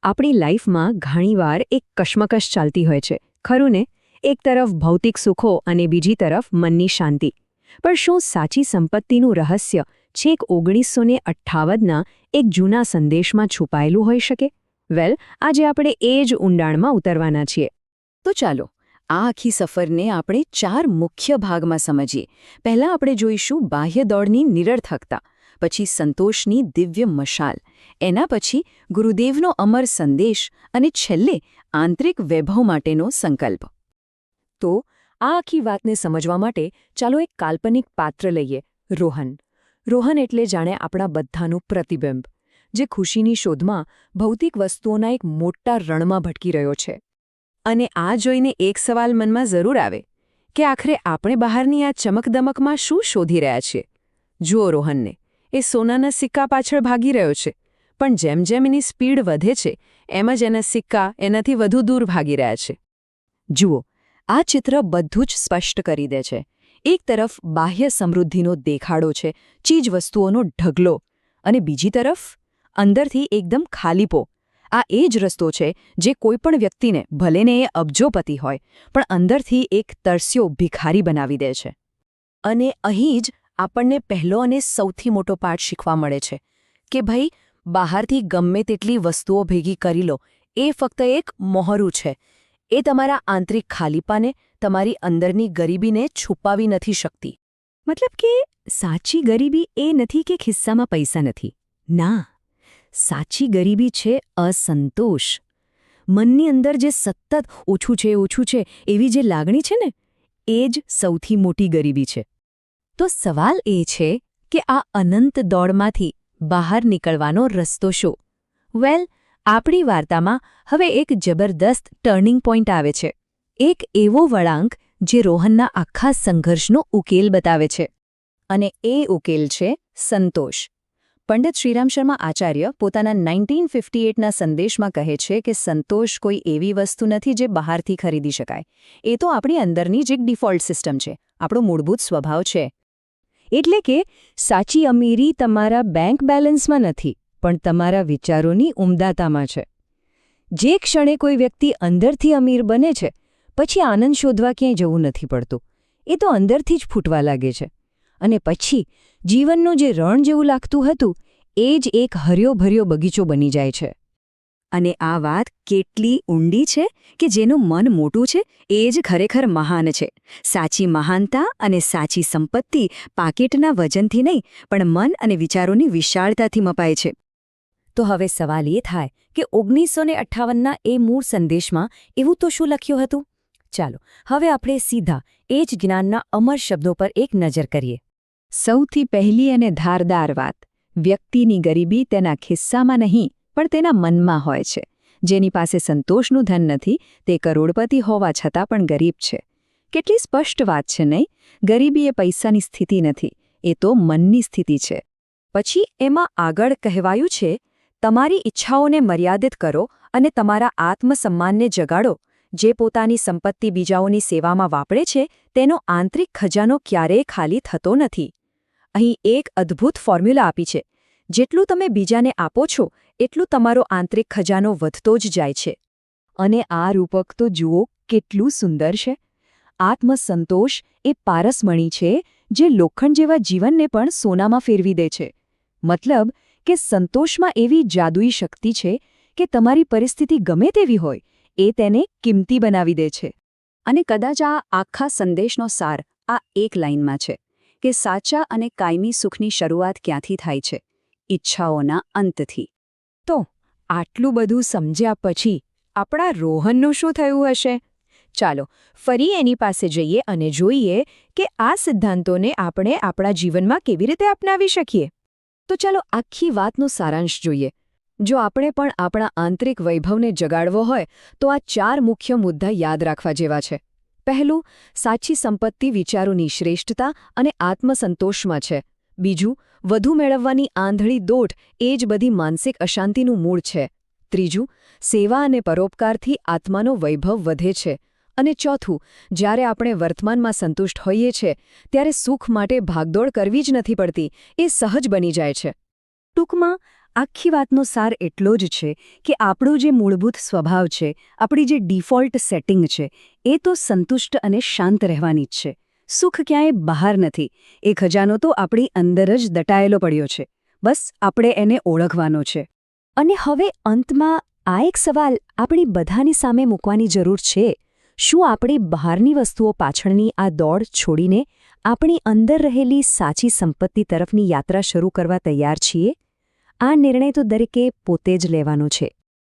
આપણી લાઈફમાં ઘણીવાર એક કશમકશ ચાલતી હોય છે, ખરું ને? એક તરફ ભૌતિક સુખો અને બીજી તરફ મનની શાંતિ. પણ શું સાચી સંપત્તિનું રહસ્ય છેક 1958ના એક જૂના સંદેશમાં છુપાયેલું હોઈ શકે? વેલ, આજે આપણે એ જ ઊંડાણમાં ઉતરવાના છીએ. તો ચાલો આ આખી સફરને આપણે 4 મુખ્ય ભાગમાં સમજીએ. પહેલાં આપણે જોઈશું બાહ્ય દોડની નિરર્થકતા, પછી સંતોષની દિવ્ય મશાલ, એના પછી ગુરુદેવનો અમર સંદેશ અને છેલ્લે આંતરિક વૈભવ માટેનો સંકલ્પ. તો આ આખી વાતને સમજવા માટે ચાલો એક કાલ્પનિક પાત્ર લઈએ, રોહન. રોહન એટલે જાણે આપણા બધાનું પ્રતિબિંબ, જે ખુશીની શોધમાં ભૌતિક વસ્તુઓના એક મોટા રણમાં ભટકી રહ્યો છે. અને આ જોઈને એક સવાલ મનમાં જરૂર આવે કે આખરે આપણે બહારની આ ચમકદમકમાં શું શોધી રહ્યા છીએ? જુઓ રોહનને, એ સોનાના સિક્કા પાછળ ભાગી રહ્યો છે, પણ જેમ જેમ એની સ્પીડ વધે છે એમ જ એના સિક્કા એનાથી વધુ દૂર ભાગી રહ્યા છે. જુઓ, આ ચિત્ર બધું જ સ્પષ્ટ કરી દે છે. એક તરફ બાહ્ય સમૃદ્ધિનો દેખાડો છે, ચીજવસ્તુઓનો ઢગલો, અને બીજી તરફ અંદરથી એકદમ ખાલીપો. આ એ જ રસ્તો છે જે કોઈપણ વ્યક્તિને, ભલેને એ અબજોપતિ હોય, પણ અંદરથી એક તરસ્યો ભિખારી બનાવી દે છે. અને અહીં જ આપણને પહેલો અને સૌથી મોટો પાઠ શીખવા મળે છે કે ભાઈ, બહારથી ગમે તેટલી વસ્તુઓ ભેગી કરી લો, એ ફક્ત એક મોહરું છે. એ તમારા આંતરિક ખાલીપાને, તમારી અંદરની ગરીબીને છુપાવી નથી શકતી. મતલબ કે સાચી ગરીબી એ નથી કે ખિસ્સામાં પૈસા નથી. ના, સાચી ગરીબી છે અસંતોષ. મનની અંદર જે સતત ઓછું છે એવી જે લાગણી છે ને, એ જ સૌથી મોટી ગરીબી છે. તો સવાલ એ છે કે આ અનંત દોડમાંથી બહાર નીકળવાનો રસ્તો શું? વેલ, આપણી વાર્તામાં હવે એક જબરદસ્ત ટર્નિંગ પોઈન્ટ આવે છે. એક એવો વળાંક જે રોહનના આખા સંઘર્ષનો ઉકેલ બતાવે છે. અને એ ઉકેલ છે સંતોષ. પંડિત શ્રીરામ શર્મા આચાર્ય પોતાના 1958ના સંદેશમાં કહે છે કે સંતોષ કોઈ એવી વસ્તુ નથી જે બહારથી ખરીદી શકાય. એ તો આપણી અંદરની જ એક ડિફોલ્ટ સિસ્ટમ છે, આપણો મૂળભૂત સ્વભાવ છે. એટલે કે સાચી અમીરી તમારા બેંક બેલેન્સમાં નથી, પણ તમારા વિચારોની ઉમદાતામાં છે. જે ક્ષણે કોઈ વ્યક્તિ અંદરથી અમીર બને છે, પછી આનંદ શોધવા ક્યાંય જવું નથી પડતું. એ તો અંદરથી જ ફૂટવા લાગે છે. અને પછી જીવનનું જે રણ જેવું લાગતું હતું, એ જ એક હર્યોભર્યો બગીચો બની જાય છે. અને આ વાત કેટલી ઊંડી છે કે જેનું મન મોટું છે એ જ ખરેખર મહાન છે. સાચી મહાનતા અને સાચી સંપત્તિ પાકીટના વજનથી નહીં, પણ મન અને વિચારોની વિશાળતાથી મપાય છે. તો હવે સવાલ એ થાય કે 1958ના એ મૂળ સંદેશમાં એવું તો શું લખ્યું હતું? ચાલો હવે આપણે સીધા એ જ જ્ઞાનના અમર શબ્દો પર એક નજર કરીએ. સૌથી પહેલી અને ધારદાર વાત: વ્યક્તિની ગરીબી તેના ખિસ્સામાં નહીં, પણ તેના મનમાં હોય છે. જેની પાસે સંતોષનું ધન નથી, તે કરોડપતિ હોવા છતાં પણ ગરીબ છે. કેટલી સ્પષ્ટ વાત છે, નહીં? ગરીબી એ પૈસાની સ્થિતિ નથી, એ તો મનની સ્થિતિ છે. પછી એમાં આગળ કહેવાયું છે, તમારી ઈચ્છાઓને મર્યાદિત કરો અને તમારા આત્મસન્માનને જગાડો. જે પોતાની સંપત્તિ બીજાઓની સેવામાં વાપરે છે, તેનો આંતરિક ખજાનો ક્યારેય ખાલી થતો નથી. અહીં એક અદ્ભુત ફોર્મ્યુલા આપી છે: જેટલું તમે બીજાને આપો છો, એટલું તમારો આંતરિક ખજાનો વધતો જ જાય છે. અને આ રૂપક તો જુઓ કેટલું સુંદર છે. આત્મસંતોષ એ પારસમણી છે જે લોખંડ જેવા જીવનને પણ સોનામાં ફેરવી દે છે. મતલબ કે સંતોષમાં એવી જાદુઈ શક્તિ છે કે તમારી પરિસ્થિતિ ગમે તેવી હોય, એ તેને કિંમતી બનાવી દે છે. અને કદાચ આ આખા સંદેશનો સાર આ એક લાઇનમાં છે કે સાચા અને કાયમી સુખની શરૂઆત ક્યાંથી થાય છે? ઈચ્છાઓના અંતથી. તો આટલું બધું સમજ્યા પછી આપણા રોહનનું શું થયું હશે? ચાલો ફરી એની પાસે જઈએ અને જોઈએ કે આ સિદ્ધાંતોને આપણે આપણા જીવનમાં કેવી રીતે અપનાવી શકીએ. તો ચાલો આખી વાતનો સારાંશ જોઈએ. જો આપણે પણ આપણા આંતરિક વૈભવને જગાડવો હોય તો આ 4 મુખ્ય મુદ્દા યાદ રાખવા જેવા છે. પહેલું, સાચી સંપત્તિ વિચારોની શ્રેષ્ઠતા અને આત્મસંતોષમાં છે. બીજું, વધુ મેળવવાની આંધળી દોટ એ જ બધી માનસિક અશાંતિનું મૂળ છે. ત્રીજું, સેવા અને પરોપકારથી આત્માનો વૈભવ વધે છે. અને ચોથું, જ્યારે આપણે વર્તમાનમાં સંતુષ્ટ હોઈએ છીએ, ત્યારે સુખ માટે ભાગદોડ કરવી જ નથી પડતી, એ સહજ બની જાય છે. ટૂંકમાં આખી વાતનો સાર એટલો જ છે કે આપણો જે મૂળભૂત સ્વભાવ છે, આપણી જે ડિફોલ્ટ સેટિંગ છે, એ તો સંતુષ્ટ અને શાંત રહેવાની જ છે. સુખ ક્યાંય બહાર નથી. એ ખજાનો તો આપણી અંદર જ દટાયેલો પડ્યો છે. બસ આપણે એને ઓળખવાનો છે. અને હવે અંતમાં આ એક સવાલ આપણી બધાની સામે મૂકવાની જરૂર છે. શું આપણે બહારની વસ્તુઓ પાછળની આ દોડ છોડીને આપણી અંદર રહેલી સાચી સંપત્તિ તરફની યાત્રા શરૂ કરવા તૈયાર છીએ? આ નિર્ણય તો દરેકે પોતે જ લેવાનો છે.